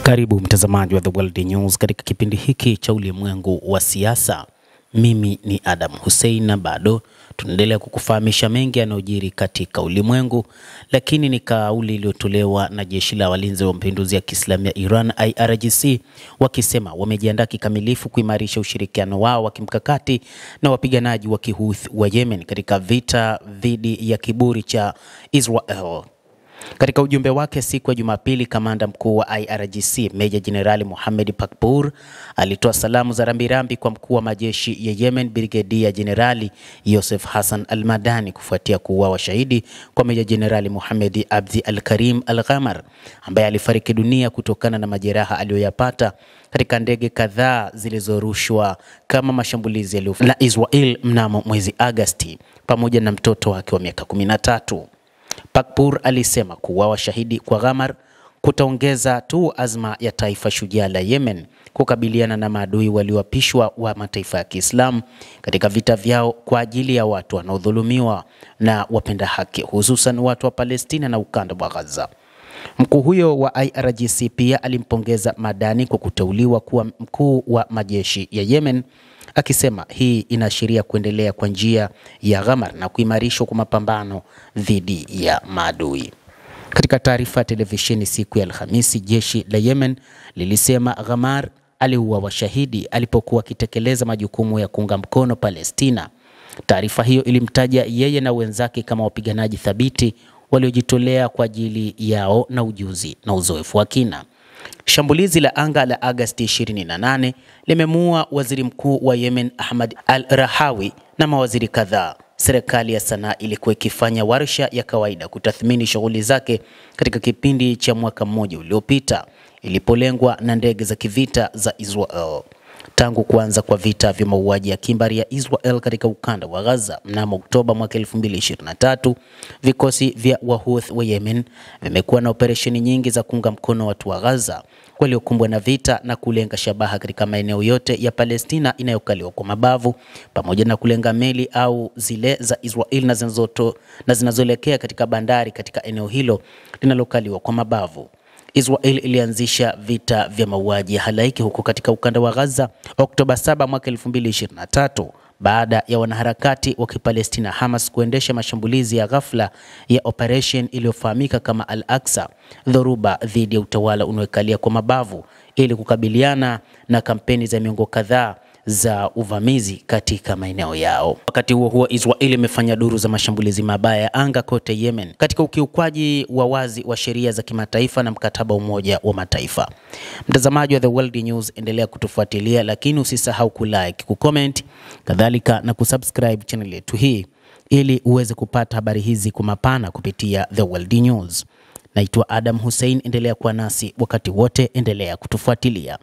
Karibu mtazamaji wa The World News katika kipindi hiki cha ulimwengu wa siasa. Mimi ni Adam Hussein na bado tunaendelea kukufahamisha mengi yanayojiri katika ulimwengu, lakini ni kauli iliyotolewa na jeshi la walinzi wa mapinduzi ya Kiislamu ya Iran IRGC wakisema wamejiandaa kikamilifu kuimarisha ushirikiano wao wa kimkakati na wapiganaji wa Kihouthi wa Yemen katika vita dhidi ya kiburi cha Israel. Katika ujumbe wake siku ya Jumapili, kamanda mkuu wa IRGC Meja Jenerali Mohammed Pakpour alitoa salamu za rambirambi kwa mkuu wa majeshi ya Yemen Brigedia Jenerali Yosef Hassan Al-Madani kufuatia kuuawa shahidi kwa Meja Jenerali Mohammed Abdi Al-Karim Al-Ghamar ambaye alifariki dunia kutokana na majeraha aliyoyapata katika ndege kadhaa zilizorushwa kama mashambulizi yaliyofanywa na Israel mnamo mwezi Agosti pamoja na mtoto wake wa miaka 13. Pakpour alisema kuuawa shahidi kwa Ghamar kutaongeza tu azma ya taifa shujaa la Yemen kukabiliana na maadui walioapishwa wa mataifa ya Kiislamu katika vita vyao kwa ajili ya watu wanaodhulumiwa na wapenda haki, hususan watu wa Palestina na ukanda wa Gaza. Mkuu huyo wa IRGC pia alimpongeza Madani kwa kuteuliwa kuwa mkuu wa majeshi ya Yemen, akisema hii inaashiria kuendelea kwa njia ya Ghamar na kuimarishwa kwa mapambano dhidi ya maadui. Katika taarifa ya televisheni siku ya Alhamisi, jeshi la Yemen lilisema Ghamar aliuawa shahidi alipokuwa akitekeleza majukumu ya kuunga mkono Palestina. Taarifa hiyo ilimtaja yeye na wenzake kama wapiganaji thabiti waliojitolea kwa ajili yao na ujuzi na uzoefu wa kina. Shambulizi la anga la Agosti 28 limemuua waziri mkuu wa Yemen Ahmad Al-Rahawi na mawaziri kadhaa. Serikali ya Sanaa ilikuwa ikifanya warsha ya kawaida kutathmini shughuli zake katika kipindi cha mwaka mmoja uliopita ilipolengwa na ndege za kivita za Israel. Tangu kuanza kwa vita vya mauaji ya kimbari ya Israel katika ukanda wa Gaza mnamo Oktoba mwaka 2023, vikosi vya Wahouthi wa Yemen vimekuwa na operesheni nyingi za kuunga mkono watu wa Gaza waliokumbwa na vita na kulenga shabaha katika maeneo yote ya Palestina inayokaliwa kwa mabavu, pamoja na kulenga meli au zile za Israel na zinazoelekea katika bandari katika eneo hilo linalokaliwa kwa mabavu. Israel ilianzisha vita vya mauaji ya halaiki huko katika ukanda wa Gaza Oktoba 7 mwaka 2023 baada ya wanaharakati wa Kipalestina Hamas kuendesha mashambulizi ya ghafla ya operation iliyofahamika kama Al-Aqsa, dhoruba dhidi ya utawala unaokalia kwa mabavu ili kukabiliana na kampeni za miongo kadhaa za uvamizi katika maeneo yao. Wakati huo Israel imefanya duru za mashambulizi mabaya ya anga kote Yemen katika ukiukwaji wa wazi wa sheria za kimataifa na mkataba wa Umoja wa Mataifa. Mtazamaji wa The World News, endelea kutufuatilia, lakini usisahau kulike, kucomment, kadhalika na kusubscribe channel yetu hii ili uweze kupata habari hizi kwa mapana kupitia The World News. Naitwa Adam Hussein, endelea kuwa nasi wakati wote, endelea kutufuatilia.